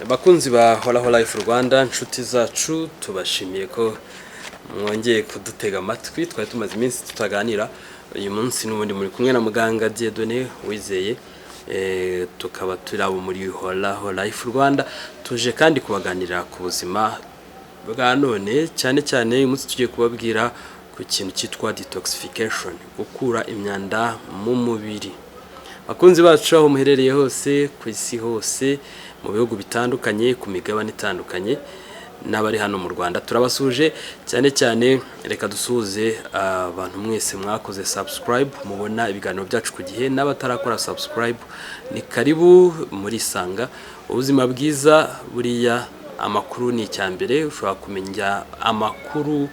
Bakunzi ba Horaho Life Rwanda, nshuti zacu tubashimiye ko mwongeye kudutega amatwi. Twari tumaze iminsi tutaganira. Uyu munsi n'ubundi muri kumwe na muganga Dieudonné Uwizeye, tukaba turi abo muri Horaho Life Rwanda, tuje kandi kubaganira ku buzima bwa none, cyane cyane uyu munsi tugiye kubabwira ku kintu cyitwa detoxification, gukura imyanda mu mubiri. Bakunzi bacu aho muherereye hose ku isi hose, mu bihugu bitandukanye, ku migabane itandukanye, n'abari hano mu Rwanda turabasuje cyane cyane. Reka dusuhuze abantu mwese mwakoze subscribe, mubona ibiganiro byacu ku gihe, n'abatarakora subscribe ni karibu muri Sanga. Ubuzima bwiza buriya amakuru ni icyambere, ushobora kumenya amakuru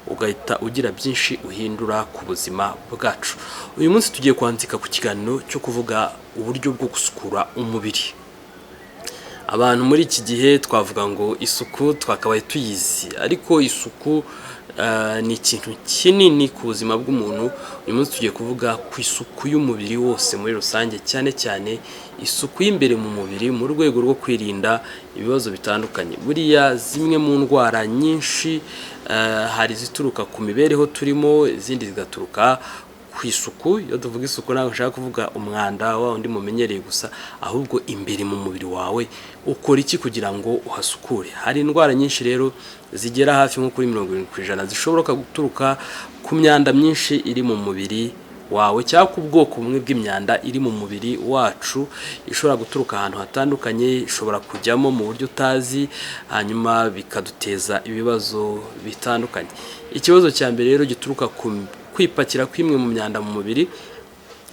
ugahita ugira byinshi uhindura ku buzima bwacu. Uyu munsi tugiye kwandika ku kiganiro cyo kuvuga uburyo bwo gusukura umubiri. Abantu muri iki gihe twavuga ngo isuku twakabaye tuyizi, ariko isuku ni ikintu kinini ku buzima bw'umuntu. Uyu munsi tugiye kuvuga ku isuku y'umubiri wose muri rusange, cyane cyane isuku y'imbere mu mubiri mu rwego rwo kwirinda ibibazo bitandukanye. Buriya zimwe mu ndwara nyinshi hari zituruka ku mibereho turimo, izindi zigaturuka ku isuku. Iyo tuvuga isuku ntabwo nshaka kuvuga umwanda wa undi mumenyereye gusa, ahubwo imbere mu mubiri wawe ukora iki kugira ngo uhasukure. Hari indwara nyinshi rero zigera hafi nko kuri 70% zishobora guturuka ku myanda myinshi iri mu mubiri wawe, cyangwa ku bwoko bumwe bw'imyanda iri mu mubiri wacu. Ishobora guturuka ahantu hatandukanye, ishobora kujyamo mu buryo utazi, hanyuma bikaduteza ibibazo bitandukanye. Ikibazo cya mbere rero gituruka ku kwipakira kw'imwe mu myanda mu mubiri,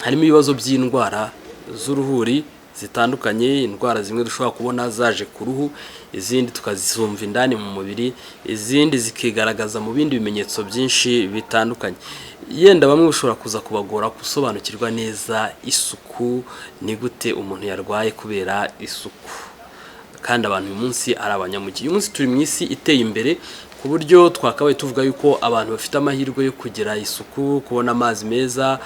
harimo ibibazo by'indwara z'uruhuri zitandukanye. Indwara zimwe dushobora kubona zaje ku ruhu, izindi tukazumva indani mu mubiri, izindi zikigaragaza mu bindi bimenyetso byinshi bitandukanye. Yenda bamwe bishobora kuza kubagora gusobanukirwa neza isuku ni gute umuntu yarwaye kubera isuku, kandi abantu uyu munsi ari abanyamujyi. Uyu munsi turi mu isi iteye imbere ku buryo twakabaye tuvuga yuko abantu bafite amahirwe yo kugira isuku, kubona amazi meza,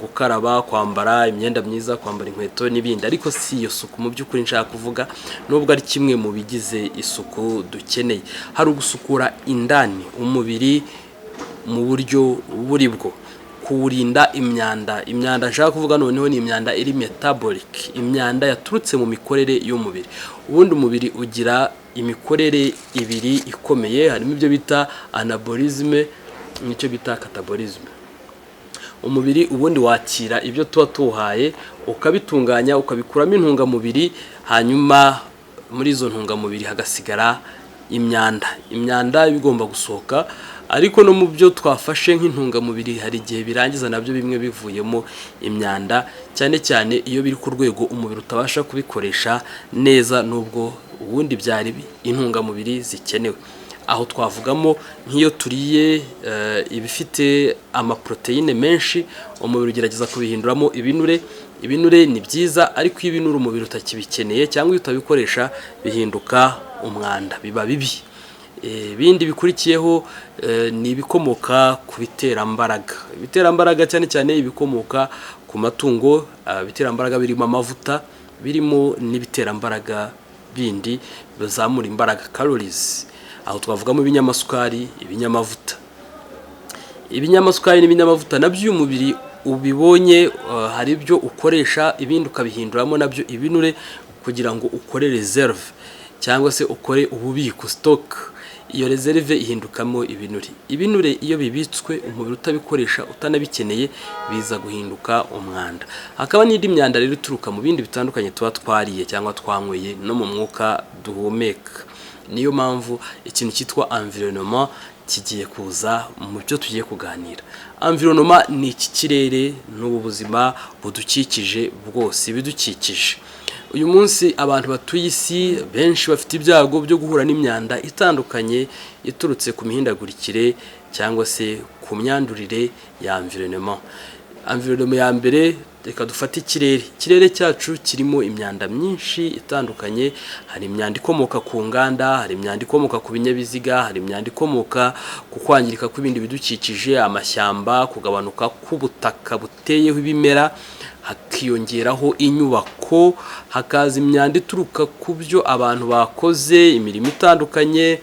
gukaraba, kwambara imyenda myiza, kwambara inkweto n'ibindi. Ariko si iyo suku mu by'ukuri nshaka kuvuga, nubwo ari kimwe mu bigize isuku dukeneye. Hari ugusukura indani umubiri mu buryo buri bwo, kuwurinda imyanda. Imyanda nshaka kuvuga noneho ni imyanda iri metabolic, imyanda yaturutse mu mikorere y'umubiri. Ubundi umubiri ugira imikorere ibiri ikomeye, harimo ibyo bita anabolisme n'icyo bita catabolisme. Umubiri ubundi wakira ibyo tuba tuhaye, ukabitunganya, ukabikuramo intungamubiri, hanyuma muri izo ntungamubiri hagasigara imyanda. Imyanda bigomba gusohoka, ariko no mu byo twafashe nk'intungamubiri hari igihe birangiza nabyo bimwe bivuyemo imyanda, cyane cyane iyo biri ku rwego umubiri utabasha kubikoresha neza, nubwo ubundi byari intungamubiri zikenewe. Aho twavugamo nk'iyo turiye ibifite amaproteine menshi, umubiri ugerageza kubihinduramo ibinure. Ibinure ni byiza, ariko iyo ibinure umubiri utakibikeneye cyangwa iyo utabikoresha bihinduka umwanda, biba bibi. Ibindi bikurikiyeho ni ibikomoka ku biterambaraga. Ibiterambaraga cyane cyane ibikomoka ku matungo. Ibiterambaraga birimo amavuta, birimo n'ibiterambaraga bindi bizamura imbaraga, calories. Aho twavugamo ibinyamasukari, ibinyamavuta. Ibinyamasukari n'ibinyamavuta nabyo umubiri ubibonye, hari ibyo ukoresha, ibindi ukabihinduramo nabyo ibinure kugira ngo ukore reserve cyangwa se ukore ububiko, stock. Iyo reserve ihindukamo ibinure. Ibinure iyo bibitswe umubiri utabikoresha, utanabikeneye, biza guhinduka umwanda. Hakaba n'indi myanda rero ituruka mu bindi bitandukanye tuba twariye cyangwa twanyweye, no mu mwuka duhumeka. Niyo mpamvu ikintu cyitwa environnement kigiye kuza mu byo tugiye kuganira. Environnement ni iki kirere n'ubu buzima budukikije bwose, bidukikije. Uyu munsi abantu batuye isi benshi bafite ibyago byo guhura n'imyanda itandukanye iturutse ku mihindagurikire cyangwa se ku myandurire ya environnement. Environnement ya mbere, reka dufate ikirere. Ikirere cyacu kirimo imyanda myinshi itandukanye. Hari imyanda ikomoka ku nganda, hari imyanda ikomoka ku binyabiziga, hari imyanda ikomoka ku kwangirika kw'ibindi bidukikije, amashyamba, kugabanuka k'ubutaka buteyeho ibimera, hakiyongeraho inyubako, hakaza imyanda ituruka ku byo abantu bakoze imirimo itandukanye.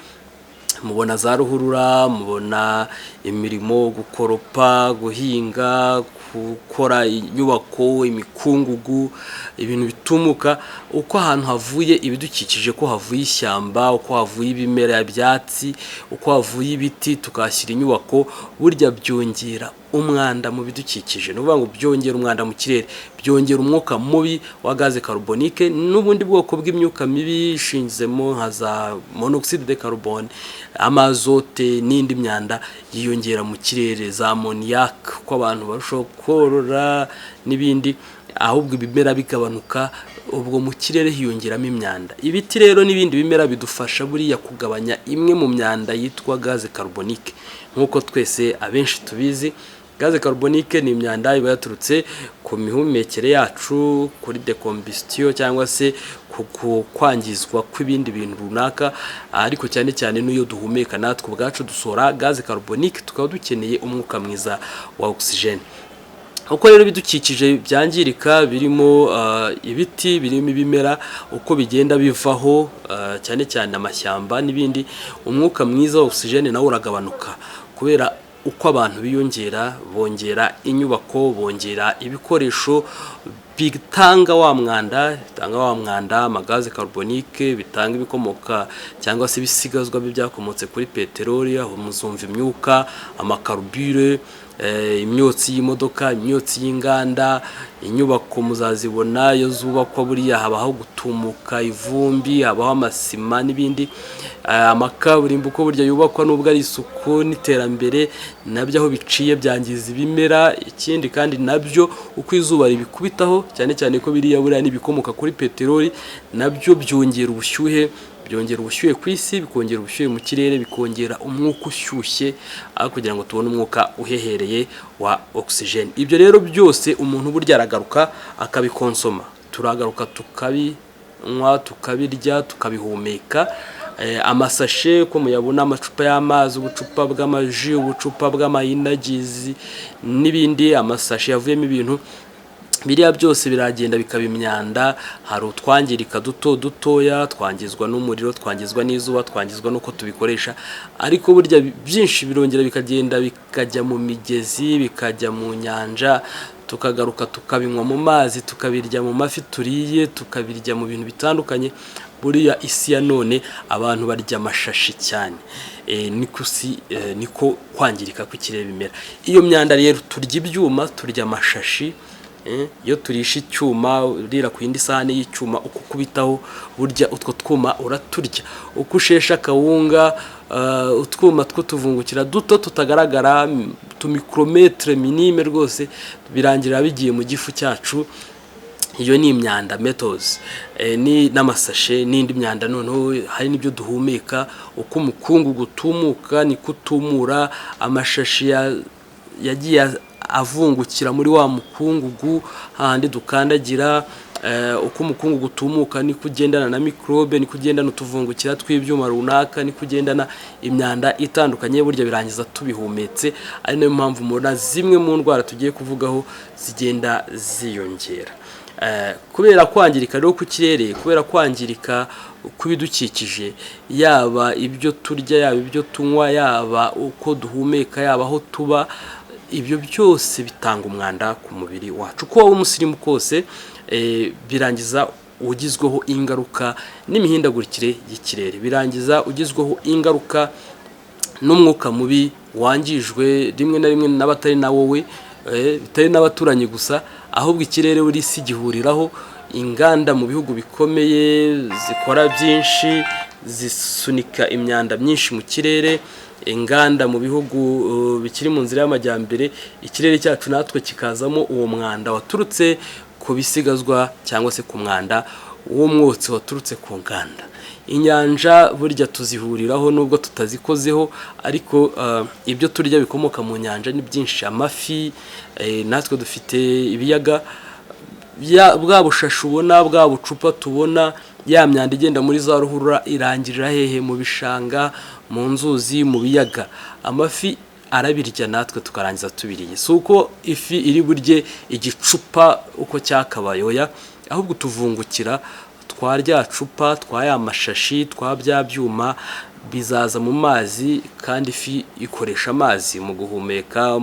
Mubona za ruhurura, mubona imirimo gukoropa, guhinga, gukora inyubako, imikungugu, ibintu bitumuka. Uko ahantu havuye ibidukikije, ko havuye ishyamba, uko havuye ibimera, ibyatsi, uko havuye ibiti, tukashyira inyubako, burya byongera umwanda mu bidukikije. Nuvuga ngo byongera umwanda mu kirere, byongera umwuka mubi wa gaze carbonique n'ubundi bwoko bw'imyuka mibi ishinzemo nka za monoxide de carbone, amazote n'indi myanda yiyongera mu kirere, za ammoniac, ko abantu barushaho korora n'ibindi, ahubwo ibimera bigabanuka, ubwo mu kirere hiyongeramo imyanda. Ibiti rero n'ibindi bimera bidufasha buriya kugabanya imwe mu myanda yitwa gaze carbonique. Nk'uko twese abenshi tubizi, gaze carbonique ni imyanda iba yaturutse ku mihumekere yacu, kuri decombustion cyangwa se ku kwangizwa kw'ibindi bintu runaka, ariko cyane cyane n'iyo duhumeka natwe ubwacu dusohora gaze carbonique, tukaba dukeneye umwuka mwiza wa oxygene. Uko rero bidukikije byangirika, birimo ibiti, birimo ibimera, uko bigenda bivaho, cyane cyane amashyamba n'ibindi, umwuka mwiza wa oxygene nawo uragabanuka, kubera uko abantu biyongera, bongera inyubako, bongera ibikoresho bitanga wa mwanda, amagaze carbonique, bitanga ibikomoka cyangwa se ibisigazwa byakomotse kuri peteroli, aho muzumva imyuka, amakarubure, imyotsi y'imodoka, imyotsi y'inganda. Inyubako muzazibona iyo zubakwa buriya habaho gutumuka ivumbi, habaho amasima n'ibindi. Amakaburimbo uko burya yubakwa n'ubwo ari isuku n'iterambere, nabyo aho biciye byangiza ibimera. Ikindi kandi nabyo uko izuba ribikubitaho, cyane cyane ko biriya buriya n'ibikomoka kuri peteroli, nabyo byongera ubushyuhe ku isi, bikongera ubushyuhe mu kirere, bikongera umwuka ushyushye, aho kugira ngo tubone umwuka uhehereye wa oxygene. Ibyo rero byose umuntu burya aragaruka akabikonsoma, turagaruka tukabinywa, tukabirya, tukabihumeka. Amasashe ko muyabona, amacupa y'amazi, ubucupa bw'amaji, ubucupa bw'amayinagizi n'ibindi, amasashe yavuyemo ibintu biriya byose biragenda bikaba imyanda. Hari utwangirika dutoya, twangizwa n'umuriro, twangizwa n'izuba, twangizwa nuko tubikoresha, ariko burya byinshi birongera bikagenda bikajya mu migezi, bikajya mu nyanja, tukagaruka tukabinywa mu mazi, tukabirya mu mafi turiye, tukabirya mu bintu bitandukanye. Buriya isi ya none abantu barya amashashi cyane, niko kwangirika kw'ikirere bimera. Iyo myanda rero, turya ibyuma, turya amashashi. Iyo turisha icyuma, urira ku yindi sahani y'icyuma, uko kubitaho burya utwo twuma uraturya. Uko ushesha akawunga, utwuma two tuvungukira duto tutagaragara, tumikrometre minime rwose, birangira bigiye mu gifu cyacu. Iyo ni imyanda, metals, ni n'amasashe n'indi myanda. Noneho hari n'ibyo duhumeka, uko umukungu gutumuka niko utumura. Amashashi yagiye avungukira muri wa mukungugu handi dukandagira, uko umukungugu gutumuka niko ugendana na microbe, niko ugendana utuvungukira tw'ibyuma runaka, niko ugendana imyanda itandukanye. Burya birangiza tubihumetse, ari nayo mpamvu mubona zimwe mu ndwara tugiye kuvugaho zigenda ziyongera. Kubera kwangirika rero ku kirere, kubera kwangirika kubidukikije, yaba ibyo turya, yaba ibyo tunywa, yaba uko duhumeka, yaba aho tuba, ibyo byose bitanga umwanda ku mubiri wacu. Uko waba umusirimu kose, birangiza ugizweho ingaruka n'imihindagurikire y'ikirere, birangiza ugizweho ingaruka n'umwuka mubi wangijwe rimwe na rimwe n'abatari na wowe, bitari n'abaturanyi gusa, ahubwo ikirere buri si gihuriraho. Inganda mu bihugu bikomeye zikora byinshi, zisunika imyanda myinshi mu kirere. Inganda mu bihugu bikiri mu nzira y'amajyambere, ikirere cyacu natwe kikazamo uwo mwanda waturutse ku bisigazwa cyangwa se ku mwanda w'umwotsi waturutse ku nganda. Inyanja burya tuzihuriraho nubwo tutazikozeho, ariko ibyo turya bikomoka mu nyanja ni byinshi. Amafi, natwe dufite ibiyaga, bwa bushashi ubona, bwa bucupa tubona, ya myanda igenda muri za ruhurura irangirira hehe? Mu bishanga, mu nzuzi, mu biyaga. Amafi arabirya natwe tukarangiza tubiriye. Si uko ifi iri burye igicupa uko cyakabaye oya, ahubwo tuvungukira twarya cupa twaya mashashi twabya byuma bizaza mu mazi, kandi ifi ikoresha amazi mu guhumeka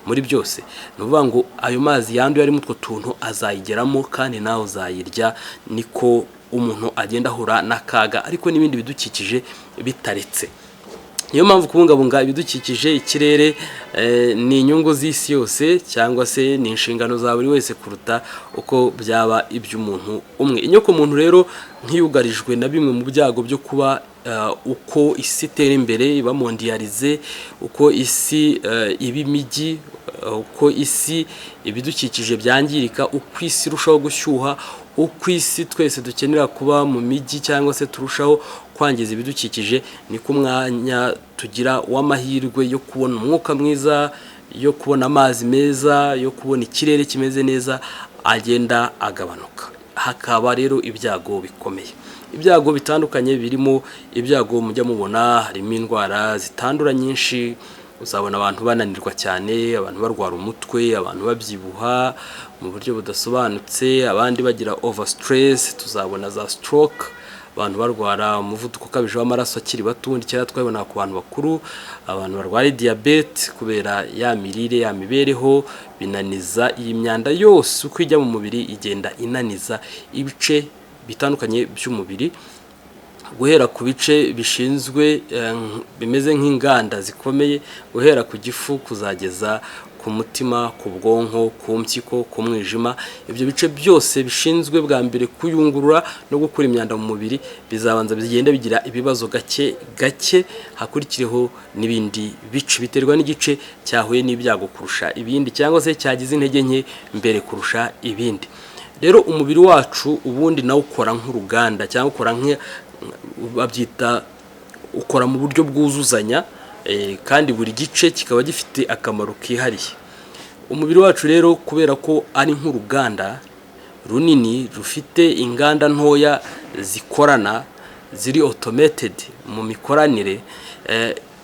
muri byose. Nuvuga ngo ayo mazi yanduye ari mutwo tuntu azayigeramo, kandi nawe uzayirya. Niko umuntu agenda ahura n'akaga, ariko n'ibindi bidukikije bitaretse. Niyo mpamvu kubungabunga ibidukikije, ikirere ni inyungu z'isi yose, cyangwa se ni inshingano za buri wese kuruta uko byaba iby'umuntu umwe. Inyoko muntu rero nkiyugarijwe na bimwe mu byago byo kuba uko isi itera imbere iba mondialize, uko isi iba imijyi, uko isi ibidukikije byangirika, uko isi irushaho gushyuha, uko isi twese dukenera kuba mu mijyi cyangwa se turushaho kwangiza ibidukikije, ni ku mwanya tugira w'amahirwe yo kubona umwuka mwiza, yo kubona amazi meza, yo kubona ikirere kimeze neza agenda agabanuka. Hakaba rero ibyago bikomeye, ibyago bitandukanye birimo ibyago mujya mubona, harimo indwara zitandura nyinshi. Uzabona abantu bananirwa cyane, abantu barwara umutwe, abantu babyibuha mu buryo budasobanutse, abandi bagira over stress, tuzabona za stroke, abantu barwara umuvuduko ukabije w'amaraso akiri bato. Ubundi cyera twabona ku bantu bakuru, abantu barwara diabete kubera ya mirire, ya mibereho binaniza. Iyi myanda yose uko ijya mu mubiri igenda inaniza ibice bitandukanye by'umubiri, guhera ku bice bishinzwe bimeze nk'inganda zikomeye, guhera ku gifu kuzageza ku mutima, ku bwonko, ku mpyiko, ku mwijima. Ibyo bice byose bishinzwe bwa mbere kuyungurura no gukura imyanda mu mubiri bizabanza bigenda bigira ibibazo gake gake, hakurikireho n'ibindi bice biterwa n'igice cyahuye n'ibyago kurusha ibindi, cyangwa se cyagize intege nke mbere kurusha ibindi. Rero umubiri wacu ubundi nawo ukora nk'uruganda, cyangwa ukora babyita ukora mu buryo bwuzuzanya, kandi buri gice kikaba gifite akamaro kihariye. Umubiri wacu rero kubera ko ari nk'uruganda runini rufite inganda ntoya zikorana, ziri automated mu mikoranire,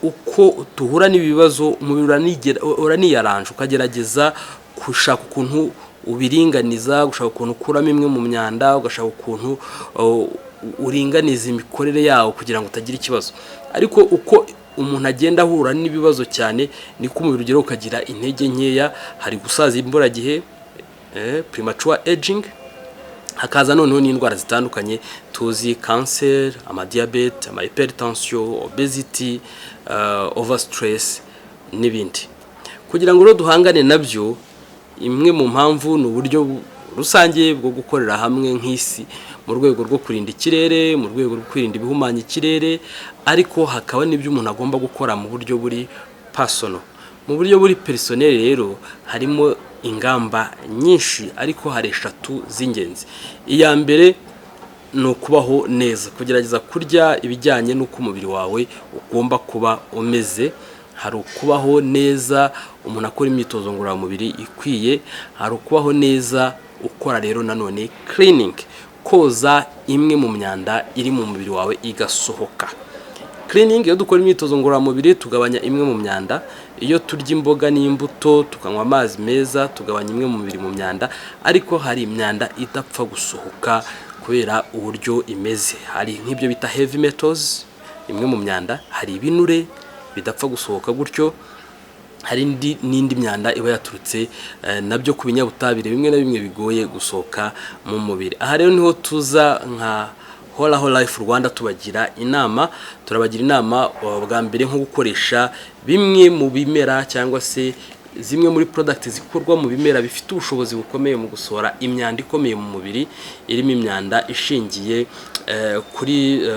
uko tuhura n'ibibazo umubiri uraniyaranje, ukagerageza gushaka ukuntu ubiringaniza, gushaka ukuntu ukuramo imwe mu myanda, ugashaka ukuntu uringaniza imikorere yawo kugira ngo utagira ikibazo. Ariko uko umuntu agenda ahura n'ibibazo cyane, niko umubiri ugera ukagira intege nkeya. Hari gusaza imburagihe, premature aging, hakaza noneho n'indwara zitandukanye tuzi, cancer, amadiabete, hypertension, obesity, overstress n'ibindi. Kugira ngo rero duhangane nabyo, imwe mu mpamvu ni uburyo rusange bwo gukorera hamwe nk'isi mu rwego rwo kurinda ikirere, mu rwego rwo kwirinda ibihumanya ikirere, ariko hakaba n'ibyo umuntu agomba gukora mu buryo buri personal. Mu buryo buri personnel rero harimo ingamba nyinshi, ariko hari 3 z'ingenzi. Iya mbere ni ukubaho neza, kugerageza kurya ibijyanye n'uko umubiri wawe ugomba kuba umeze. Hari ukubaho neza umuntu akora imyitozo ngororamubiri ikwiye, hari ukubaho neza ukora rero nanone cleaning, koza imwe mu myanda iri mu mubiri wawe igasohoka. Cleaning, iyo dukora imyitozo ngororamubiri tugabanya imwe mu myanda, iyo turya imboga n'imbuto tukanywa amazi meza tugabanya imwe mu mubiri mu myanda. Ariko hari imyanda idapfa gusohoka kubera uburyo imeze. Hari nk'ibyo bita heavy metals, imwe mu myanda. Hari ibinure bidapfa gusohoka gutyo. Hari n'indi myanda iba yaturutse nabyo ku binyabutabire bimwe na bimwe bigoye gusohoka mu mubiri. Aha rero niho tuza nka Horaho Life Rwanda tubagira inama. Turabagira inama bwa mbere nko gukoresha bimwe mu bimera, cyangwa se zimwe muri product zikorwa mu bimera bifite ubushobozi bukomeye mu gusohora imyanda ikomeye mu mubiri, irimo imyanda ishingiye kuri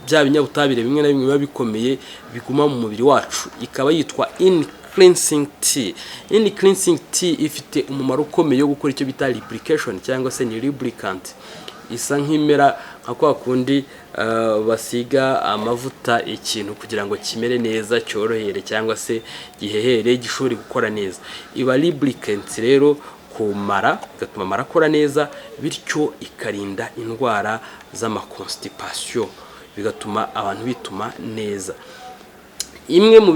bya binyabutabire bimwe na bimwe biba bikomeye biguma mu mubiri wacu. Ikaba yitwa cleansing tea. Cleansing tea ifite umumaro ukomeye wo gukora icyo bita lubrication, cyangwa se ni lubricant. Isa nk'imera nka kwa kundi basiga amavuta ikintu kugira ngo kimere neza, cyorohere, cyangwa se gihehere, gishobore gukora neza. Iba lubricant rero kumara, igatuma amara akora neza, bityo ikarinda indwara z'amaconstipation, bigatuma abantu bituma neza. kimwe mu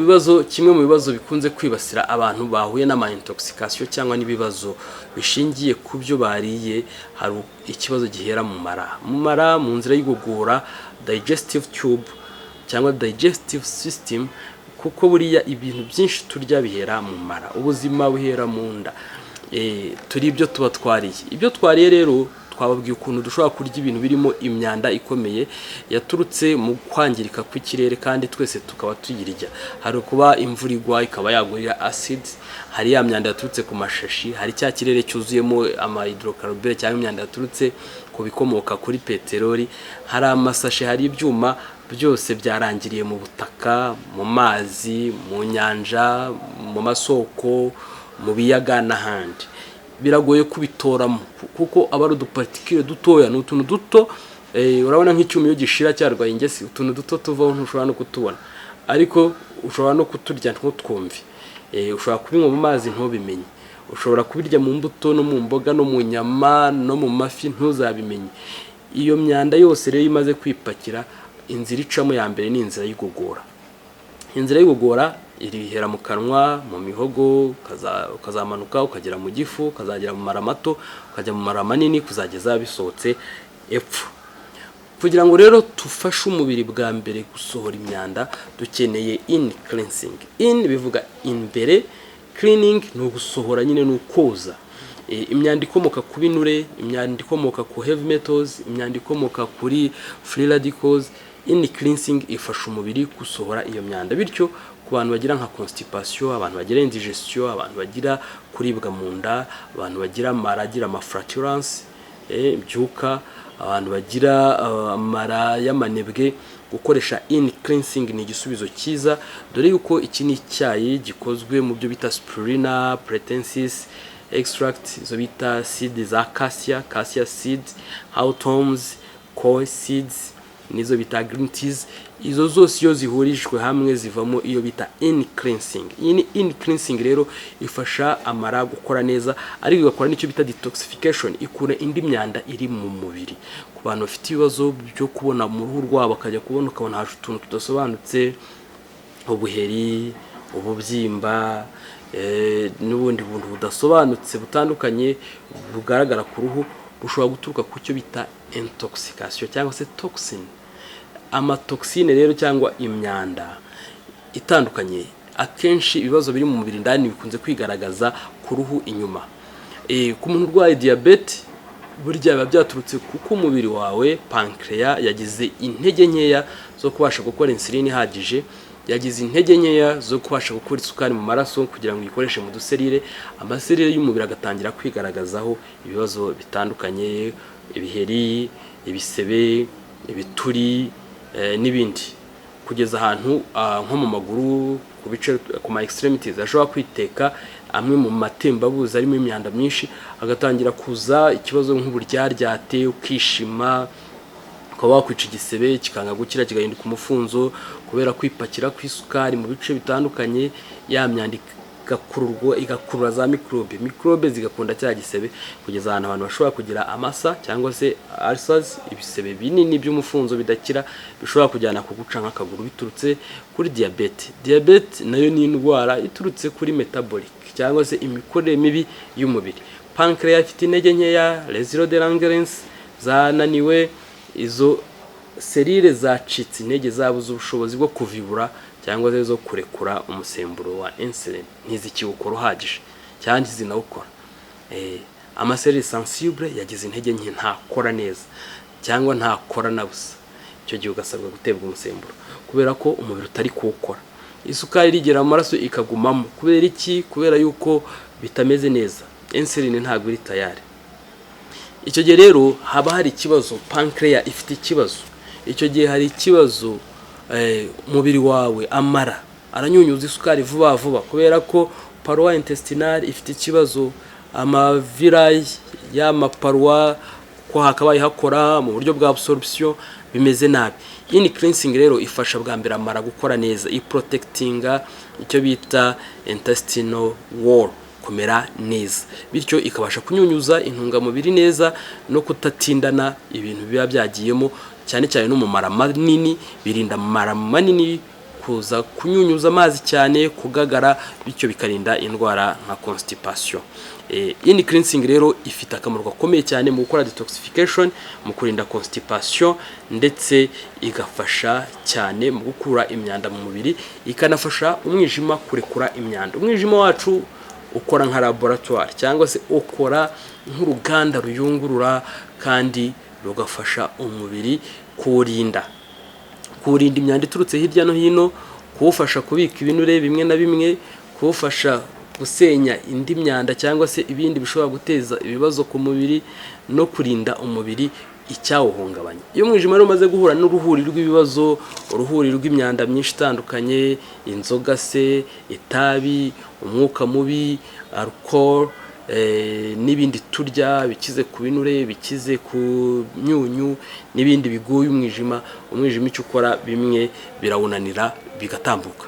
bibazo bikunze kwibasira abantu bahuye n'ama intoxication cyangwa n'ibibazo bishingiye ku byo bariye, hari ikibazo gihera mu mara mu nzira y'igogora, digestive tube cyangwa digestive system, kuko buriya ibintu byinshi turya bihera mu mara, ubuzima buhera mu nda. Turi ibyo tuba twariye, ibyo twariye rero twababwiye ukuntu dushobora kurya ibintu birimo imyanda ikomeye yaturutse mu kwangirika kw'ikirere, kandi twese tukaba tuyirya. Hari kuba imvura igwa ikaba yagurira acid, hari ya myanda yaturutse ku mashashi, hari cya kirere cyuzuyemo ama hydrocarbures cyangwa imyanda yaturutse ku bikomoka kuri peteroli, hari amasashe, hari ibyuma byose byarangiriye mu butaka, mu mazi, mu nyanja, mu masoko, mu biyaga n'ahandi. Biragoye kubitoramo kuko aba ari udupartikire dutoya, n'utuntu duto. Urabona nk'icyuma iyo gishira cyarwaye ingesi, utuntu duto tuvaho ntushobora no kutubona, ariko ushobora no kuturya ntutwumve. Ushobora kubinywa mu mazi ntubimenye, ushobora kubirya mu mbuto no mu mboga no mu nyama no mu mafi ntuzabimenye. Iyo myanda yose rero imaze kwipakira, inzira icamo ya mbere ni inzira y'igogora. Inzira y'igogora irihera mu kanwa, mu mihogo, ukazamanuka ukagera mu gifu, ukazagera mu mara mato, ukajya mu mara manini, kuzageza bisohotse epfo. Kugira ngo rero tufashe umubiri bwa mbere gusohora imyanda, dukeneye in cleansing. In bivuga imbere, cleaning ni ugusohora, nyine ni ukoza imyanda ikomoka ku binure, imyanda ikomoka ku heavy metals, imyanda ikomoka kuri free radicals. In cleansing ifasha umubiri gusohora iyo myanda, bityo ku bantu bagira nka constipation, abantu bagira indigestion, abantu bagira kuribwa mu nda, abantu bagira maragira amafraturance, byuka, abantu bagira amara y'amanebwe, gukoresha in cleansing ni igisubizo cyiza, dore yuko iki ni icyayi gikozwe mu byo bita spirulina, pratensis extract, izo bita seed za cassia seed, hawthorns, koa seeds, nizo bita green teas. Izo zose iyo zihurijwe hamwe zivamo iyo bita in cleansing. Iyi ni in cleansing rero ifasha amara gukora neza, ariko igakora n'icyo bita detoxification, ikura indi myanda iri mu mubiri. Ku bantu bafite ibibazo byo kubona mu ruhu rwabo, bakajya kubona ukabona haje utuntu tudasobanutse, ubuheri, ububyimba, n'ubundi buntu budasobanutse butandukanye bugaragara ku ruhu, bushobora guturuka ku cyo bita intoxication cyangwa se toxin. Amatoxine rero cyangwa imyanda itandukanye, akenshi ibibazo biri mu mubiri ndani bikunze kwigaragaza ku ruhu inyuma. Ku muntu urwaye diabete, burya biba byaturutse kuko umubiri wawe pancreas yagize intege nkeya zo kubasha gukora insulin ihagije, yagize intege nkeya zo kubasha gukora isukari mu maraso kugira ngo ikoreshe mu duserire. Amaserire y'umubiri agatangira kwigaragazaho ibibazo bitandukanye, ibiheri, ibisebe, ibituri, n'ibindi, kugeza ahantu nko mu maguru, ku bice, ku ma extremities ashobora kwiteka amwe mu matembabuzi arimo imyanda myinshi, agatangira kuza ikibazo nk'uburyaryate, ukishima, ukaba wakwica igisebe kikanga gukira kigahinduka umufunzo kubera kwipakira kw'isukari mu bice bitandukanye. Ya myanda igakurura za microbe zigakunda cya gisebe, kugeza ahantu abantu bashobora kugira amasa cyangwa se ulcers, ibisebe binini by'umufunzo bidakira, bishobora kujyana kuguca nk'akaguru biturutse kuri diabete. Diabete nayo ni indwara iturutse kuri metabolic cyangwa se imikorere mibi y'umubiri. Pancreas ifite intege nkeya, réseau de Langerhans zananiwe, izo serire zacitse intege, zabuze ubushobozi bwo kuvibura cyangwa zo kurekura umusemburo wa insulin, ntizikiwukora uhagije cyangwa zinawukora. Amaserire sensible yagize intege nke, ntakora neza cyangwa ntakora na busa, icyo gihe ugasabwa gutebwa umusemburo kubera ko umubiri utari kuwukora. Isukari rigera mu maraso ikagumamo, kubera iki? Kubera yuko bitameze neza, insulin ntabwo iri tayari. Icyo gihe rero haba hari ikibazo, pancreas ifite ikibazo. Icyo gihe hari ikibazo, umubiri wawe amara aranyunyuza isukari vuba vuba kubera ko paroi intestinale ifite ikibazo, amavilli y'amaparoi ko hakabaye hakora mu buryo bwa absorption bimeze nabi. In cleansing rero ifasha bwa mbere amara gukora neza, iprotectinga icyo bita intestinal wall kumera neza, bityo ikabasha kunyunyuza intungamubiri neza no kutatindana ibintu biba byagiyemo, cyane cyane no mu mara manini, birinda mara manini kuza kunyunyuza amazi cyane, kugagara, bityo bikarinda indwara nka constipation. In cleansing rero ifite akamaro gakomeye cyane mu gukora detoxification, mu kurinda constipation, ndetse igafasha cyane mu gukura imyanda mu mubiri, ikanafasha umwijima kurekura imyanda. Umwijima wacu ukora nka laboratoire cyangwa se ukora nk'uruganda ruyungurura, kandi rugafasha umubiri kurinda imyanda iturutse hirya no hino, kuwufasha kubika ibinure bimwe na bimwe, kuwufasha gusenya indi myanda cyangwa se ibindi bishobora guteza ibibazo ku mubiri, no kurinda umubiri icyawuhungabanya. Iyo umwijima rero umaze guhura n'uruhuri rw'ibibazo, uruhuri rw'imyanda myinshi itandukanye, inzoga se, itabi, umwuka mubi, alcohol, n'ibindi turya bikize ku binure, bikize ku myunyu, n'ibindi biguye umwijima icyo ukora bimwe birawunanira bigatambuka.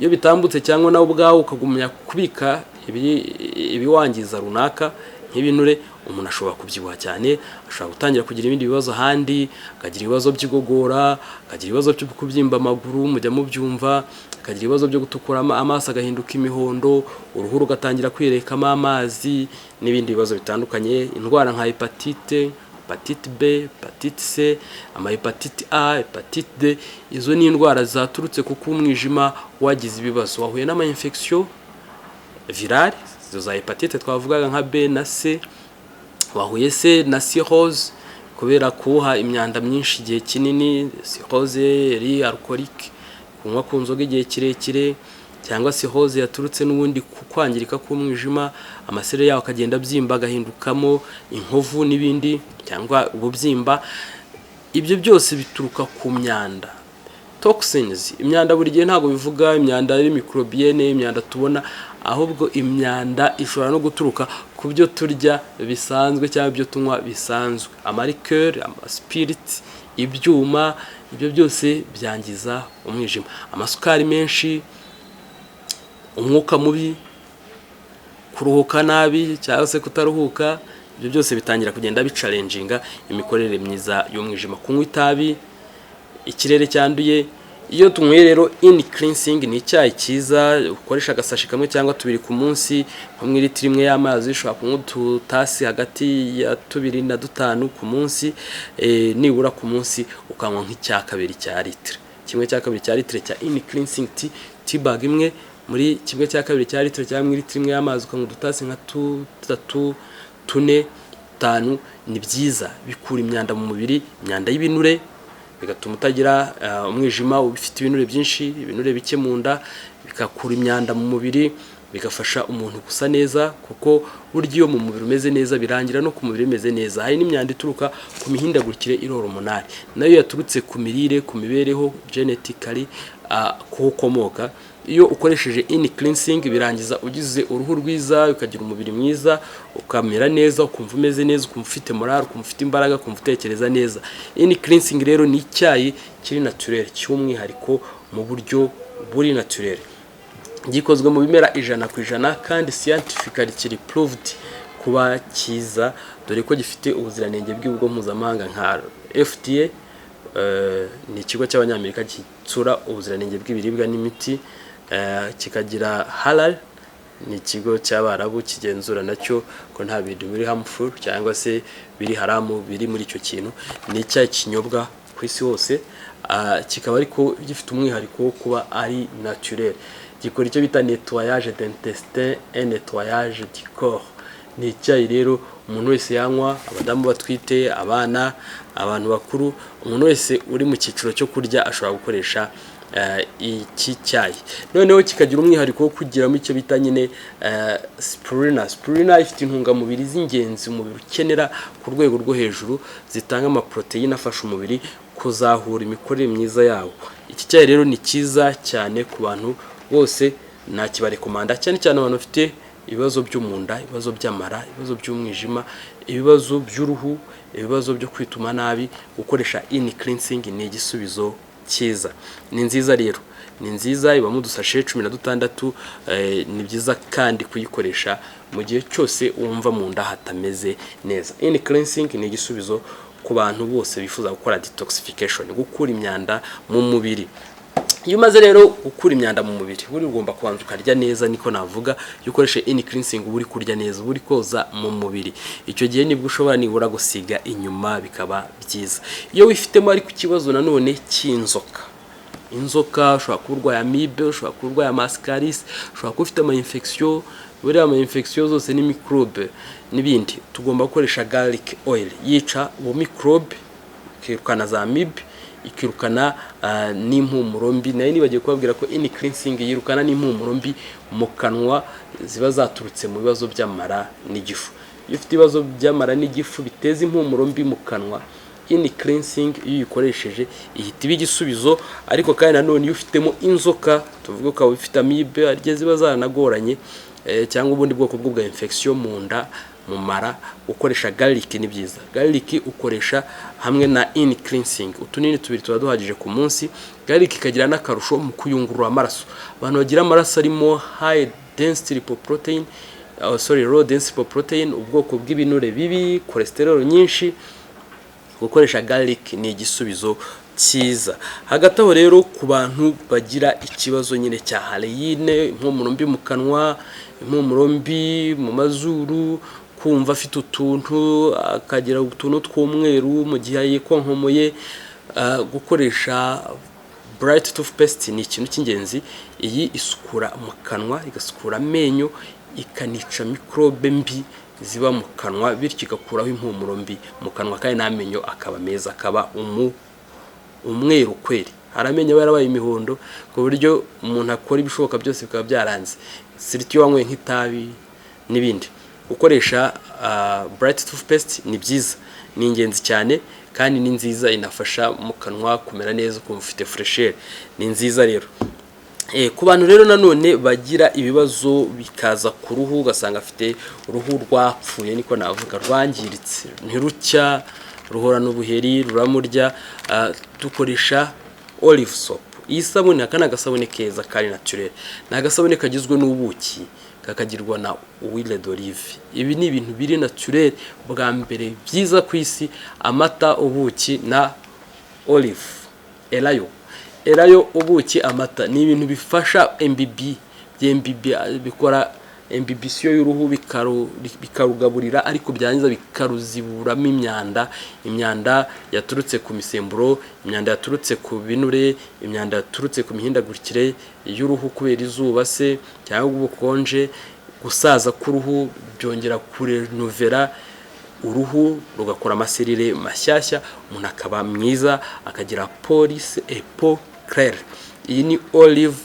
Iyo bitambutse cyangwa nawe ubwawe ukagumya kubika ibiwangiza runaka nk'ibinure, umuntu ashobora kubyibuha cyane, ashobora gutangira kugira ibindi bibazo ahandi, akagira ibibazo by'igogora, akagira ibibazo byo kubyimba amaguru, mujya mubyumva, akagira ibibazo byo gutukura amaso agahinduka imihondo, uruhu rugatangira kwirekamo amazi, n'ibindi bibazo bitandukanye. Indwara nka hepatite B, hepatite C, hepatite A, hepatite D, izo ni indwara zaturutse kuko umwijima wagize ibibazo, wahuye n'ama-infection virale, izo za hepatite twavugaga nka B na C, wahuye se na cirrhose kubera kuha imyanda myinshi igihe kinini, cirrhose eri alcoolique, kunywa ku nzoga igihe kirekire, cyangwa cirrhose yaturutse n'ubundi kwangirika k'umwijima, amasere yawo akagenda byimba agahindukamo inkovu n'ibindi, cyangwa ububyimba. Ibyo byose bituruka ku myanda. Toxins, imyanda buri gihe ntabwo bivuga imyanda ari microbienne, imyanda tubona, ahubwo imyanda ishobora no guturuka ku byo turya bisanzwe cyangwa ibyo tunywa bisanzwe, amarikeri, amaspirit, ibyuma, ibyo byose byangiza umwijima. Amasukari menshi, umwuka mubi, kuruhuka nabi cyangwa se kutaruhuka, ibyo byose bitangira kugenda bicalenjinga imikorere myiza y'umwijima. Kunywa itabi, ikirere cyanduye. Iyo tunyweye rero in cleansing ni icyayi cyiza, ukoresha agasashi kamwe cyangwa tubiri ku munsi, nko mu litiro imwe y'amazi ushobora kunywa ututasi hagati ya 2 na 5 ku munsi, nibura ku munsi ukanywa nk'icya kabiri cya litiro. Kimwe cya kabiri cya litiro cya in cleansing tea bag imwe, muri kimwe cya kabiri cya litiro cyangwa mu litiro imwe y'amazi ukanywa udutasi nka 3, 4, 5, ni byiza. Bikura imyanda mu mubiri, imyanda y'ibinure, bigatuma utagira umwijima ufite ibinure byinshi, ibinure bike mu nda, bikakura imyanda mu mubiri, bigafasha umuntu gusa neza, kuko buryo iyo mu mubiri umeze neza birangira no ku mubiri umeze neza. Hari n'imyanda ituruka ku mihindagurikire hormonal, nayo yaturutse ku mirire, ku mibereho, genetically kukomoka. Iyo ukoresheje in cleansing birangiza ugize uruhu rwiza, ukagira umubiri mwiza, ukamera neza, ukumva umeze neza, ukumva ufite moral, ukumva ufite imbaraga, ukumva utekereza neza. In cleansing rero ni icyayi kiri naturel, cy'umwihariko mu buryo buri naturel, gikozwe mu bimera 100% kandi scientifically kiri proved kuba cyiza, dore ko gifite ubuziranenge bw'ibigo mpuzamahanga nka FDA, ni ikigo cy'abanyamerika gitsura ubuziranenge bw'ibiribwa n'imiti, kikagira halal, ni ikigo cy'Abarabu kigenzura nacyo ko nta bintu biri harmful cyangwa se biri haramu biri muri icyo kintu. Ni icyayi kinyobwa ku isi hose, kikaba ariko gifite umwihariko wo kuba ari naturel. Gikora icyo bita nettoyage d'intestin et nettoyage du corps. Ni icyayi rero umuntu wese yanywa, abadamu batwite, abana, abantu bakuru, umuntu wese uri mu cyiciro cyo kurya ashobora gukoresha iki cyayi. Noneho kikagira umwihariko wo kugiramo icyo bita nyine spirulina. Spirulina ifite intungamubiri z'ingenzi umubiri ukenera ku rwego rwo hejuru, zitanga amaproteine afasha umubiri kuzahura imikorere myiza yawo. Iki cyayi rero ni cyiza cyane ku bantu bose, nakibarekomanda cyane cyane abantu bafite ibibazo byo mu nda, ibibazo by'amara, ibibazo by'umwijima, ibibazo by'uruhu, ibibazo byo kwituma nabi. Gukoresha in cleansing ni igisubizo cyiza. Ni nziza rero, ni nziza, ibamo udusashe 16. Ni byiza kandi kuyikoresha mu gihe cyose wumva mu nda hatameze neza. In cleansing ni igisubizo ku bantu bose bifuza gukora detoxification, gukura imyanda mu mubiri. iyo umaze rero gukura imyanda mu mubiri buri ugomba kubanza ukarya neza, niko navuga iyo ukoreshe in cleansing buri kurya neza buri koza mu mubiri, icyo gihe nibwo ushobora nibura gusiga inyuma bikaba byiza. Iyo wifitemo ariko ikibazo nanone cy'inzoka, inzoka ushobora kuba urwaye amibe, ushobora kuba urwaye mascaris, ushobora kuba ufite ama infection, buriya ama infection zose ni microbe n'ibindi, tugomba gukoresha garlic oil yica uwo microbe, ikirukana za amibe, ikirukana n'impumuro mbi. Nayo nibagiye kubabwira ko in cleansing yirukana n'impumuro mbi mu kanwa ziba zaturutse mu bibazo by'amara n'igifu. Iyo ufite ibibazo by'amara n'igifu biteza impumuro mbi mu kanwa, in cleansing iyo uyikoresheje ihita iba igisubizo. Ariko kandi nanone iyo ufitemo inzoka, tuvuga ko ufite amibe arye ziba zaranagoranye cyangwa ubundi bwoko bwa infection mu nda mu mara, ukoresha garlic ni byiza. Garlic ukoresha hamwe na in cleansing, utunini tubiri tuba duhagije ku munsi. Garlic ikagira n'akarusho mu kuyungurura amaraso. Abantu bagira amaraso arimo high density lipoprotein, low density lipoprotein, ubwoko bw'ibinure bibi, cholesterol nyinshi, gukoresha garlic ni igisubizo cyiza. Hagati aho rero ku bantu bagira ikibazo nyine cya haleine, impumuro mbi mu kanwa, impumuro mbi mu mazuru, kumva afite utuntu akagira utuntu tw'umweru mu gihe yikonkomoye, gukoresha bright toothpaste ni ikintu cy'ingenzi. Iyi isukura mu kanwa, igasukura amenyo, ikanica microbe mbi ziba mu kanwa, bityo igakuraho impumuro mbi mu kanwa kandi n'amenyo akaba meza, akaba umweru kweri. Hari amenyo yarabaye imihondo ku buryo umuntu akora ibishoboka byose bikaba byaranze, siriti wanyweye nk'itabi n'ibindi. Gukoresha bright toothpaste ni byiza, ni ingenzi cyane kandi ni nziza, inafasha mu kanwa kumera neza, ukumva ufite fresher, ni nziza rero. Ku bantu rero nanone bagira ibibazo bikaza ku ruhu, ugasanga afite uruhu rwapfuye, niko navuga rwangiritse, ntirucya, ruhora n'ubuheri, ruramurya, dukoresha olive soap. Iyi sabune aka ni agasabune keza kari naturel, ni agasabune kagizwe n'ubuki, kakagirwa na huile d'olive. Ibi ni ibintu biri naturel bwa mbere byiza ku isi, amata, ubuki na olive. Elayo, ubuki, amata ni ibintu bifasha MBB bikora imbibisiyo y'uruhu, bikarugaburira ariko byangiza bikaruziburamo imyanda yaturutse ku misemburo, imyanda yaturutse ku binure, imyanda yaturutse ku mihindagurikire y'uruhu kubera izuba se cyangwa ubukonje. Gusaza k'uruhu byongera kurenovera uruhu, rugakora amaserire mashyashya, umuntu akaba mwiza, akagira police epo claire. Iyi ni olive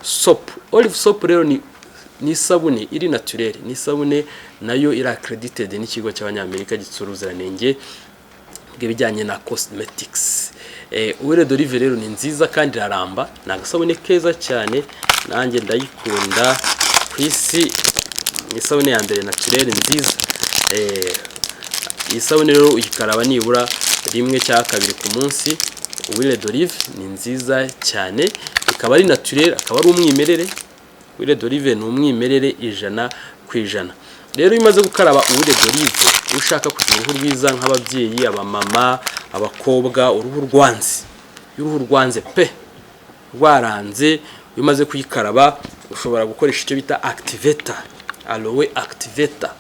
soap. Olive soap rero ni isabune iri naturel, ni isabune nayo iri accredited n'ikigo cy'abanyamerika gitsura ubuziranenge bw'ibijyanye na cosmetics. Huile d'olive rero ni nziza kandi iraramba, ni agasabune keza cyane, nanjye ndayikunda ku isi, ni isabune ya mbere naturel nziza. Iyi sabune rero uyikaraba nibura rimwe cyangwa kabiri ku munsi. Huile d'olive ni nziza cyane, ikaba ari naturel, akaba ari umwimerere. Huile d'olive ni umwimerere 100%. Rero iyo umaze gukaraba huile d'olive, ushaka kugira uruhu rwiza nk'ababyeyi, abamama, abakobwa, uruhu rwanze pe rwaranze, iyo umaze kuyikaraba ushobora gukoresha icyo bita activator, aloe activator.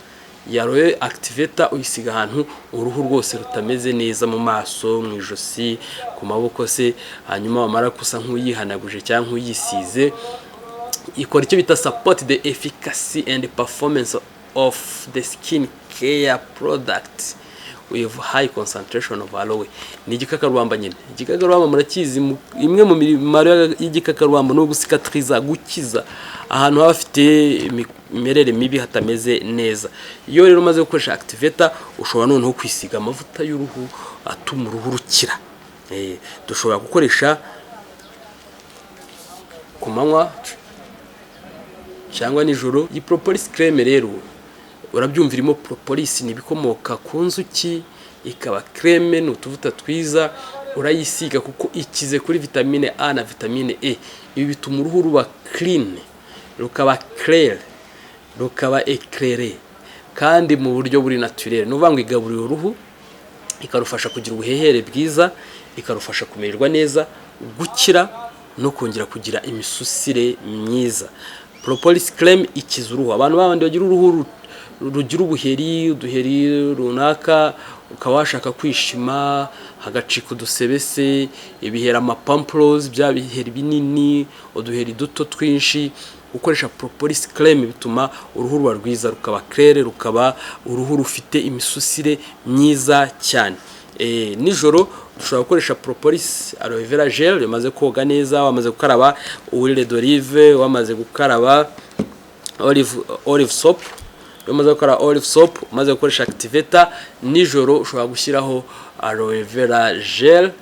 Aloe activator uyisiga ahantu uruhu rwose rutameze neza, mu maso, mu ijosi, ku maboko se, hanyuma wamara kusa nk'uyihanaguje cyangwa nk'uyisize, ikora icyo bita support the efficacy and performance of the skin care product with high concentration of aloe. Ni igikakarubamba nyine. Igikakarubamba murakizi, imwe mu mimaro y'igikakarubamba no gucicatriza, gukiza ahantu hafite imerere mibi hatameze neza. Iyo rero umaze gukoresha activator, ushobora noneho kwisiga amavuta y'uruhu atuma uruhu rukira. Dushobora gukoresha ku manywa cyangwa nijoro. Iyi propolis creme rero urabyumva irimo propolis, ni bikomoka ku nzuki, ikaba creme, ni utuvuta twiza, urayisiga kuko ikize kuri vitamine A na vitamine E. Ibi bituma uruhu ruba clean, rukaba clair, rukaba éclairé kandi mu buryo buri naturel. No vango igaburira uruhu, ikarufasha kugira ubuhehere bwiza, ikarufasha kumererwa neza, gukira no kongera kugira imisusire myiza. Propolis creme ikiza uruhu. Abantu babandi bagira uruhu rugira ubuheri, uduheri runaka, ukaba washaka kwishima hagacika udusebese, ibihera amapampros bya biheri binini, uduheri duto twinshi, gukoresha propolis creme bituma uruhu rwa rwiza, rukaba clair, rukaba uruhu rufite imisusire myiza cyane. Nijoro dushobora gukoresha propolis aloe vera gel, yamaze koga neza, wamaze gukaraba huile d'olive, wamaze gukaraba olive soap, yamaze gukora olive soap, umaze gukoresha activator. Nijoro ushobora gushyiraho aloe vera gel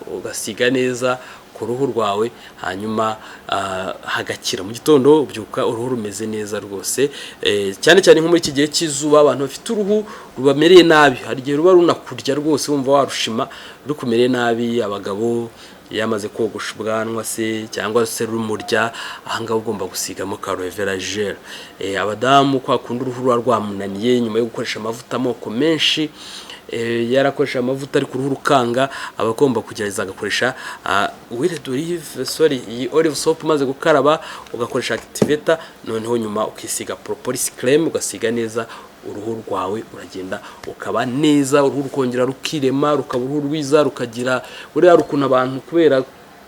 ugasiga neza ku ruhu rwawe, hanyuma hagakira. Mu gitondo ubyuka uruhu rumeze neza rwose. Cyane cyane nko muri iki gihe cy'izuba, abantu bafite uruhu rubamereye nabi, hari igihe ruba runakurya rwose wumva warushima, rukumereye nabi. Abagabo yamaze kogosha ubwanwa se cyangwa se rumurya, ahangaho ugomba gusigamo aloe vera gel. Abadamu kwa kundi uruhu ruba rwamunaniye nyuma yo gukoresha amavuta amoko menshi, yarakoresha amavuta ariko uruhu rukanga, abagomba kugerageza agakoresha huile d'olive, iyi olive soap umaze gukaraba, ugakoresha activator, noneho nyuma ukisiga propolis creme, ugasiga neza uruhu rwawe, uragenda ukaba neza, uruhu rukongera rukirema, rukaba uruhu rwiza, rukagira buriya rukuntu abantu kubera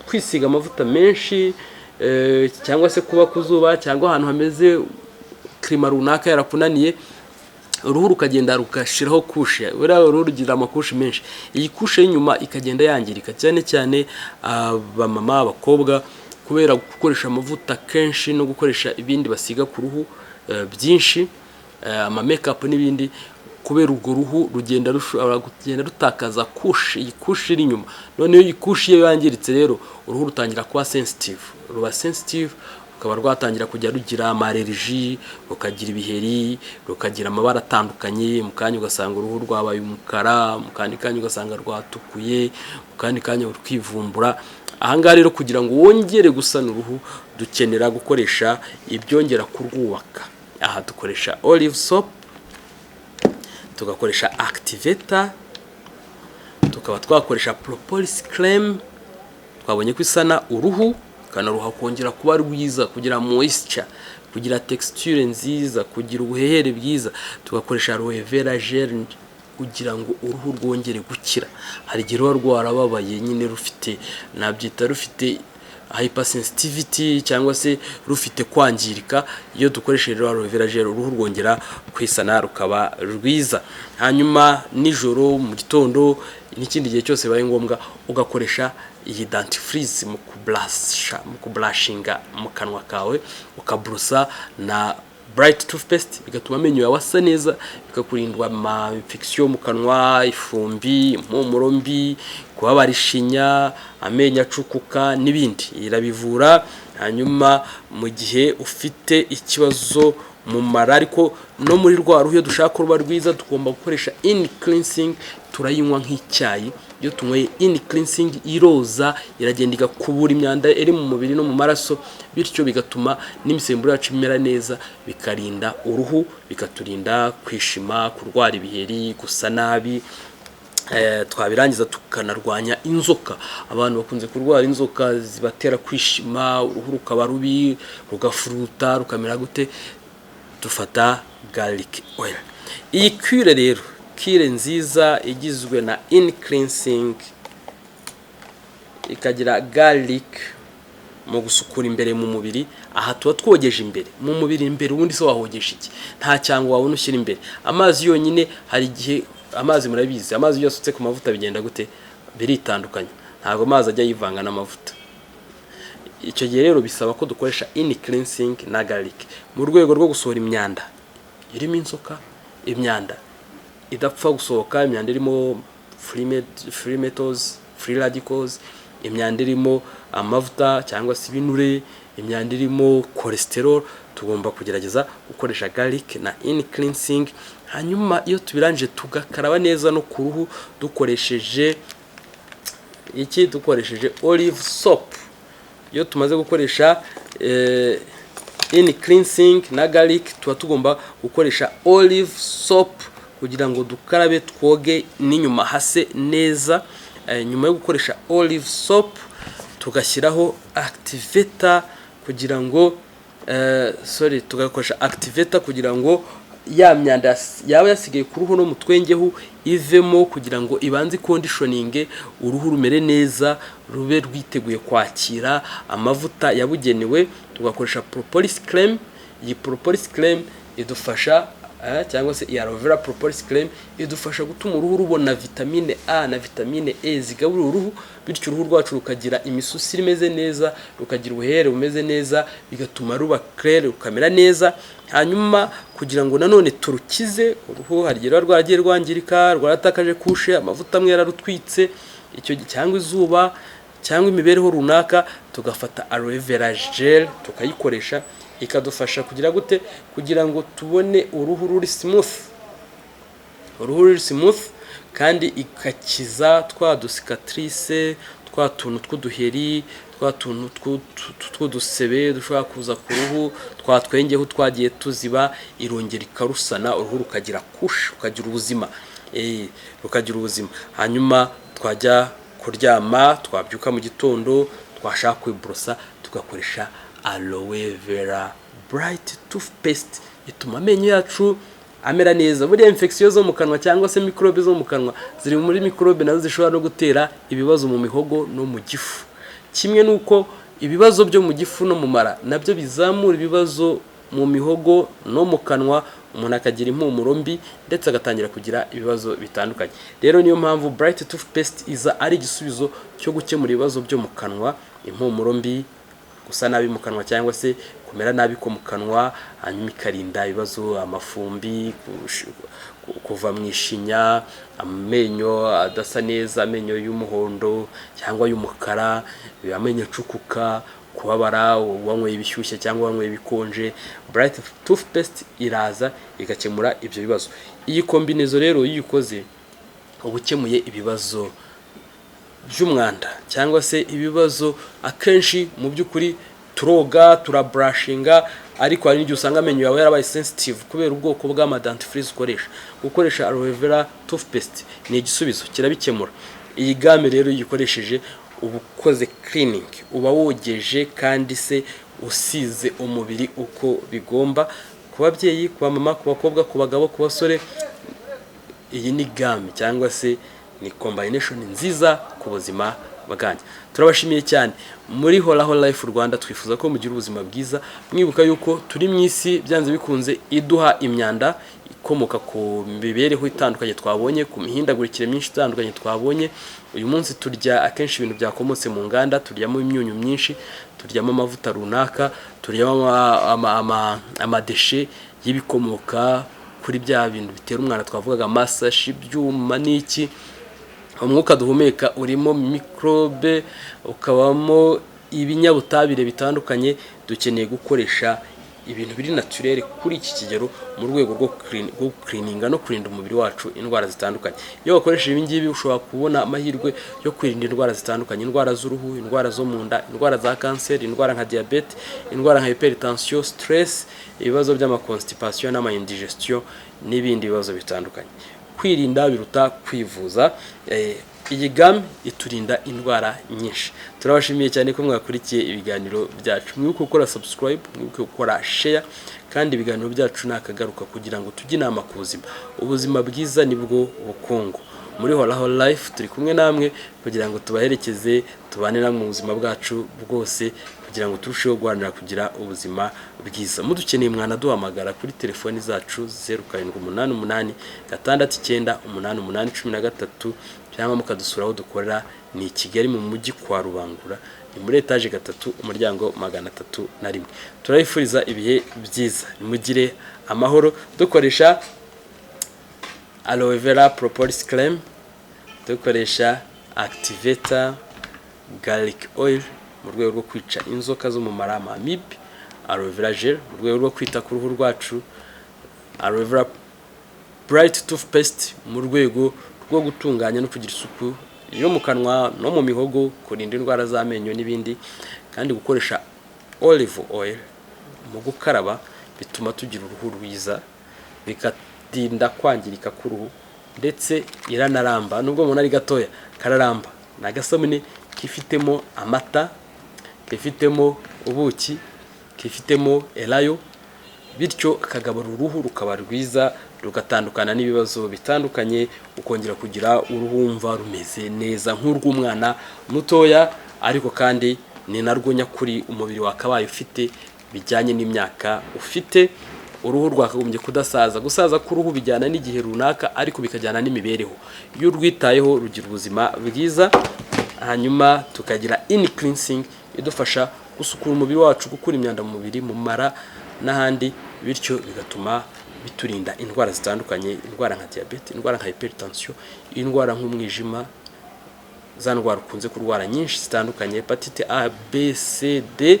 kwisiga amavuta menshi, cyangwa se kuba kuzuba cyangwa ahantu hameze klima runaka yarakunaniye, uruhu rukagenda rukashiraho kushe. Buriya uruhu rugira amakushe menshi, iyi kushe y'inyuma ikagenda yangirika, cyane cyane abamama, abakobwa, kubera gukoresha amavuta kenshi no gukoresha ibindi basiga ku ruhu byinshi, ama makeup n'ibindi, kubera urwo ruhu rugenda rutakaza kushe, iyi kushe iri inyuma. None iyi kushe iyo yangiritse rero uruhu rutangira kuba sensitive, ruba sensitive, rukaba rwatangira kujya rugira amareriji, rukagira ibiheri, rukagira amabara atandukanye. Mu kanya ugasanga uruhu rwabaye umukara, mu kandi kanya ugasanga rwatukuye, mu kandi kanya rukivumbura. Ahangaha rero kugira ngo wongere gusana uruhu, dukenera gukoresha ibyongera kurwubaka. Aha dukoresha olive soap, tugakoresha activator, tukaba twakoresha propolis creme. Twabonye ko isana uruhu kanaruha kongera kuba rwiza, kugira moisture, kugira texture nziza, kugira ubuhehere bwiza. Tugakoresha aloe vera gel kugira ngo uruhu rwongere gukira. Hari igihe ruba rwarababaye nyine rufite, nabyita rufite hypersensitivity cyangwa se rufite kwangirika. Iyo dukoresheje aloe vera gel uruhu rwongera kwisana rukaba rwiza. Hanyuma nijoro, mu gitondo, n'ikindi gihe cyose baye ngombwa ugakoresha iyi dentifrice mu kublashinga mu kanwa kawe, ukabrusa na bright toothpaste, bigatuma amenyo yawe asa neza, bikakurindwa ama infection mu kanwa, ifumbi, impumuro mbi, kubabara ishinya, amenyo acukuka n'ibindi. Irabivura. Hanyuma mu gihe ufite ikibazo mu mara ariko no muri rwa ruhu, iyo dushaka ruba rwiza, tugomba gukoresha in cleansing. Turayinywa nk'icyayi. Iyo tunyweye in cleansing iroza, iragenda igakubura imyanda iri mu mubiri no mu maraso, bityo bigatuma n'imisemburo yacu imera neza, bikarinda uruhu, bikaturinda kwishima, kurwara ibiheri, gusa nabi. Twabirangiza tukanarwanya inzoka. Abantu bakunze kurwara inzoka zibatera kwishima, uruhu rukaba rubi, rugafuruta, rukamera gute. Dufata garlic oil. Iyi cure rero, cure nziza igizwe na in cleansing, ikagira garlic mu gusukura imbere mu mubiri. Aha tuba twogeje imbere mu mubiri, imbere ubundi se wahogesha iki? Nta cyangwa wabona ushyira imbere. Amazi yonyine, hari igihe amazi murabizi, amazi yose utse ku mavuta bigenda gute? Biritandukanye. Ntabwo amazi ajya yivanga n'amavuta. Icyo gihe rero bisaba ko dukoresha in cleansing na garlic mu rwego rwo gusohora imyanda irimo inzoka, imyanda idapfa gusohoka, imyanda irimo free metals, free radicals, imyanda irimo amavuta cyangwa se ibinure, imyanda irimo cholesterol. Tugomba kugerageza gukoresha garlic na in cleansing. Hanyuma iyo tubirangije tugakaraba neza no ku ruhu dukoresheje iki? Dukoresheje olive soap. Iyo tumaze gukoresha in cleansing na garlic, tuba tugomba gukoresha olive soap kugira ngo dukarabe, twoge n'inyuma hase neza. Nyuma yo gukoresha olive soap tugashyiraho activator kugira ngo tugakoresha activator kugira ngo ya myanda yaba yasigaye ku ruhu no mu twengeho ivemo kugira ngo ibanze conditioning uruhu rumere neza rube rwiteguye kwakira amavuta yabugenewe. Tugakoresha propolis cream. Iyi propolis cream idufasha cyangwa se aloe vera propolis cream idufasha gutuma uruhu rubona vitamine A na vitamine E zigaburira uruhu, bityo uruhu rwacu rukagira imisusire imeze neza, rukagira ubuhere bumeze neza, bigatuma ruba clair rukamera neza. Hanyuma kugira ngo nanone turukize uruhu harigera rwagiye rwangirika, rwaratakaje kushe, amavuta amwe yararutwitse icyo cyangwa izuba cyangwa imibereho runaka, tugafata aloe vera gel tukayikoresha ikadufasha kugira gute, kugira ngo tubone uruhu ruri smooth kandi ikakiza twa ducicatrice, twa tuntu tw'uduheri, twa tuntu tw'udusebe dushobora kuza ku ruhu, twa twengeho twagiye tuziba, irongera ikarusana uruhu rukagira kush, rukagira ubuzima rukagira ubuzima. Hanyuma twajya kuryama, twabyuka mu gitondo, twashaka kwibrosa tugakoresha aloe vera bright toothpaste, ituma amenyo yacu amera neza. Buriya infection zo mu kanwa cyangwa se microbe zo mu kanwa ziri muri microbe nazo zishobora no gutera ibibazo mu mihogo no mu gifu, kimwe nuko ibibazo byo mu gifu no mu mara nabyo bizamura ibibazo mu mihogo no mu kanwa, umuntu akagira impumuro mbi ndetse agatangira kugira ibibazo bitandukanye. Rero niyo mpamvu bright toothpaste iza ari igisubizo cyo gukemura ibibazo byo mu kanwa, impumuro mbi, gusa nabi mu kanwa cyangwa se kumera nabi ko mu kanwa, hanyuma ikarinda ibibazo, amafumbi, kuva mu ishinya, amenyo adasa neza, amenyo y'umuhondo cyangwa y'umukara, amenyo acukuka, kubabara wanyweye ibishyushye cyangwa wanyweye ibikonje. Bright toothpaste iraza igakemura ibyo bibazo. Iyi kombinezo rero iyo ukoze ubukemuye ibibazo by'umwanda cyangwa se ibibazo akenshi mu by'ukuri turoga turabrushinga, ariko hari n'igihe usanga amenyo yawe yarabaye sensitive kubera ubwoko bw'amadentifrice ukoresha. Gukoresha aloe vera toothpaste ni igisubizo, kirabikemura. Iyi game rero yikoresheje ubukoze cleaning, uba wogeje kandi se usize umubiri uko bigomba. Ku babyeyi, ku mama, ku bakobwa, ku bagabo, ku basore, iyi ni game cyangwa se ni combination nziza ku buzima bwanyu. Turabashimiye cyane. Muri Horaho Life Rwanda twifuza ko mugira ubuzima bwiza, mwibuka yuko turi mu isi byanze bikunze iduha imyanda ikomoka ku mibereho itandukanye twabonye, ku mihindagurikire myinshi itandukanye twabonye. Uyu munsi turya akenshi ibintu byakomotse mu nganda, turyamo imyunyu myinshi, turyamo amavuta runaka, turyamo amadeshe y'ibikomoka kuri bya bintu bitera umwana twavugaga masashi, byuma n'iki. Umwuka duhumeka urimo microbe, ukabamo ibinyabutabire bitandukanye. Dukeneye gukoresha ibintu biri naturel kuri iki kigero mu rwego rwo cleaninga no kurinda umubiri wacu indwara zitandukanye. Iyo wakoresha ibi ngibi ushobora kubona amahirwe yo kwirinda indwara zitandukanye, indwara z'uruhu, indwara zo mu nda, indwara za cancer, indwara nka diabete, indwara nka hypertension, stress, ibibazo by'amaconstipation n'amaindigestion n'ibindi bibazo bitandukanye. Kwirinda biruta kwivuza. Iyi game iturinda indwara nyinshi. Turabashimiye cyane ko mwakurikiye ibiganiro byacu. Mwibuke gukora subscribe, mwibuke gukora share, kandi ibiganiro byacu nakagaruka kugira ngo tujye inama ku buzima. Ubuzima bwiza nibwo bukungu. Muri Horaho Life turi kumwe namwe kugira ngo tubaherekeze, tubane namwe mu buzima bwacu bwose, kugira ngo turusheho guharanira kugira ubuzima bwiza. Mudukeneye mwana duhamagara kuri telefoni zacu 0788 69 8813 cyangwa mukadusura aho dukorera ni Kigali mu mujyi kwa Rubangura, ni muri etage 3 umuryango 301. Turayifuriza ibihe byiza, mugire amahoro. Dukoresha aloe vera propolis cream, dukoresha activator, garlic oil mu rwego rwo kwica inzoka zo mu mara, amibe, aloe vera gel mu rwego rwo kwita ku ruhu rwacu, aloe vera bright toothpaste mu rwego rwo gutunganya no kugira isuku yo mu kanwa no mu mihogo, kurinda indwara z'amenyo n'ibindi. Kandi gukoresha olive oil mu gukaraba bituma tugira uruhu rwiza, bikadinda kwangirika k'uruhu, ndetse iranaramba. Nubwo umuntu ari gatoya kararamba, nagasabune kifitemo amata, kifitemo ubuki, kifitemo elayo, bityo akagabura uruhu rukaba rwiza rugatandukana n'ibibazo bitandukanye, ukongera kugira uruhumva rumeze neza nk'urw'umwana mutoya, ariko kandi ni narwo nyakuri umubiri wakabaye ufite bijyanye n'imyaka ufite. Uruhu rwakagombye kudasaza, gusaza k'uruhu bijyana n'igihe runaka ariko bikajyana n'imibereho. Iyo urwitayeho rugira ubuzima bwiza. Hanyuma tukagira in cleansing idufasha gusukura umubiri wacu, gukura imyanda mu mubiri, mu mara n'ahandi, bityo bigatuma biturinda indwara zitandukanye, indwara nka diabete, indwara nka hypertension, indwara nk'umwijima, za ndwara ukunze kurwara nyinshi zitandukanye, hepatite A, B, C, D,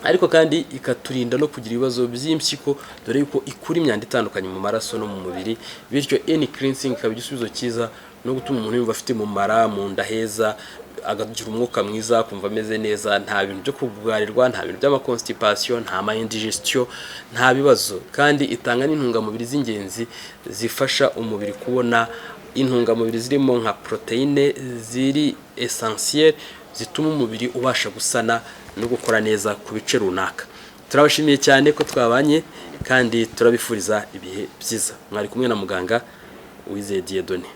ariko kandi ikaturinda no kugira ibibazo by'impyiko, dore yuko ikura imyanda itandukanye mu maraso no mu mubiri. Bityo any cleansing ikaba igisubizo cyiza no gutuma umuntu yumva afite mu mara, mu nda heza, agagira umwuka mwiza, kumva ameze neza, nta bintu byo kugarirwa, nta bintu by'amaconstipation, nta indigestion, nta bibazo. Kandi itanga n'intungamubiri z'ingenzi zifasha umubiri kubona intungamubiri zirimo nka proteine ziri essentiel, zituma umubiri ubasha gusana no gukora neza ku bice runaka. Turabashimiye cyane ko twabanye kandi turabifuriza ibihe byiza. Mwari kumwe na muganga Uwizeye Dieudonné.